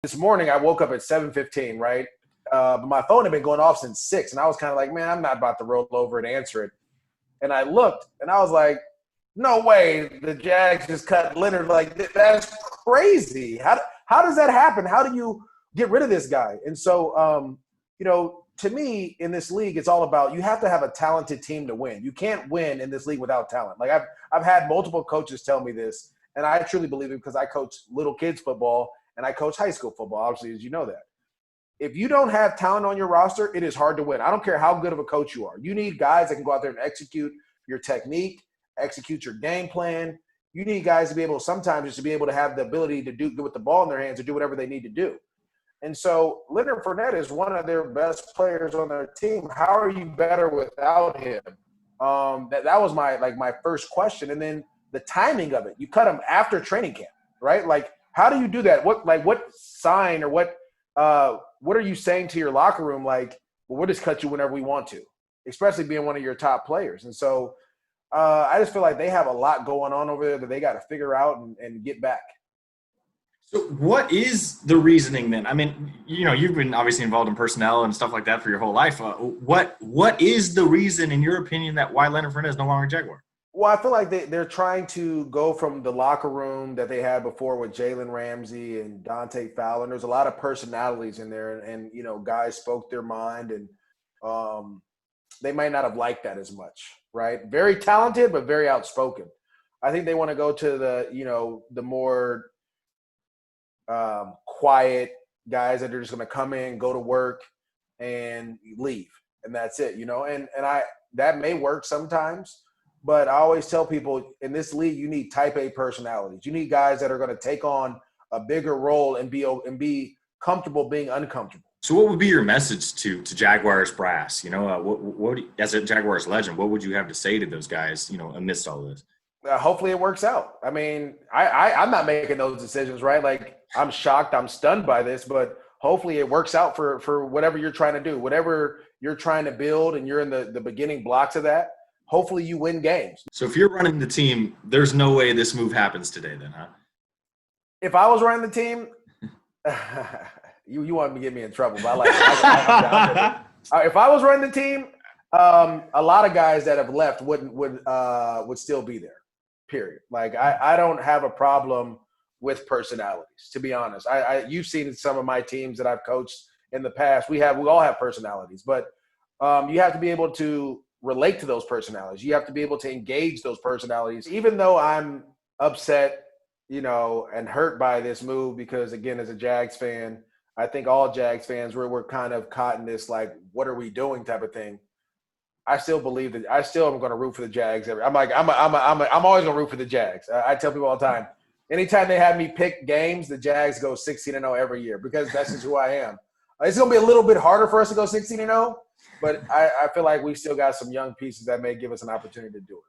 This morning I woke up at 7:15, right? But my phone had been going off since 6, and I was kind of like, man, I'm not about to roll over and answer it. And I looked, and I was like, no way, the Jags just cut Leonard. Like, that's crazy. How does that happen? How do you get rid of this guy? And so, to me, in this league, it's all about you have to have a talented team to win. You can't win in this league without talent. Like I've had multiple coaches tell me this, and I truly believe it because I coach little kids football and I coach high school football, obviously, as you know that. If you don't have talent on your roster, it is hard to win. I don't care how good of a coach you are. You need guys that can go out there and execute your technique, execute your game plan. You need guys to be able sometimes just to be able to have the ability to do with the ball in their hands or do whatever they need to do. And so Leonard Fournette is one of their best players on their team. How are you better without him? That was my first question. And then the timing of it. You cut him after training camp, right? Like, how do you do that? What sign or what are you saying to your locker room? Like, well, we'll just cut you whenever we want to, especially being one of your top players. And so I just feel like they have a lot going on over there that they got to figure out and get back. So what is the reasoning then? I mean, you've been obviously involved in personnel and stuff like that for your whole life. What is the reason, in your opinion, that why Leonard Fournette is no longer a Jaguar? Well, I feel like they're trying to go from the locker room that they had before with Jalen Ramsey and Dante Fowler. And there's a lot of personalities in there, and guys spoke their mind, and they might not have liked that as much, right? Very talented, but very outspoken. I think they want to go to the more quiet guys that are just going to come in, go to work, and leave, and that's it. And that may work sometimes. But I always tell people in this league, you need type A personalities. You need guys that are going to take on a bigger role and be comfortable being uncomfortable. So what would be your message to Jaguars brass? What as a Jaguars legend, what would you have to say to those guys, amidst all this? Hopefully it works out. I mean, I'm not making those decisions, right? Like, I'm shocked, I'm stunned by this, but hopefully it works out for whatever you're trying to do, whatever you're trying to build, and you're in the beginning blocks of that. Hopefully you win games. So if you're running the team, there's no way this move happens today then, huh? If I was running the team, you want to get me in trouble, but if I was running the team, a lot of guys that have left would still be there, period. Like, I don't have a problem with personalities, to be honest. You've seen some of my teams that I've coached in the past. We all have personalities, but you have to be able to relate to those personalities. You have to be able to engage those personalities. Even though I'm upset, and hurt by this move, because again, as a Jags fan, I think all Jags fans we're kind of caught in this, like, what are we doing type of thing. I still believe that I still am going to root for the Jags. I'm always going to root for the Jags. I tell people all the time, anytime they have me pick games, the Jags go 16-0 every year, because that's just who I am. It's going to be a little bit harder for us to go 16-0. But I feel like we still got some young pieces that may give us an opportunity to do it.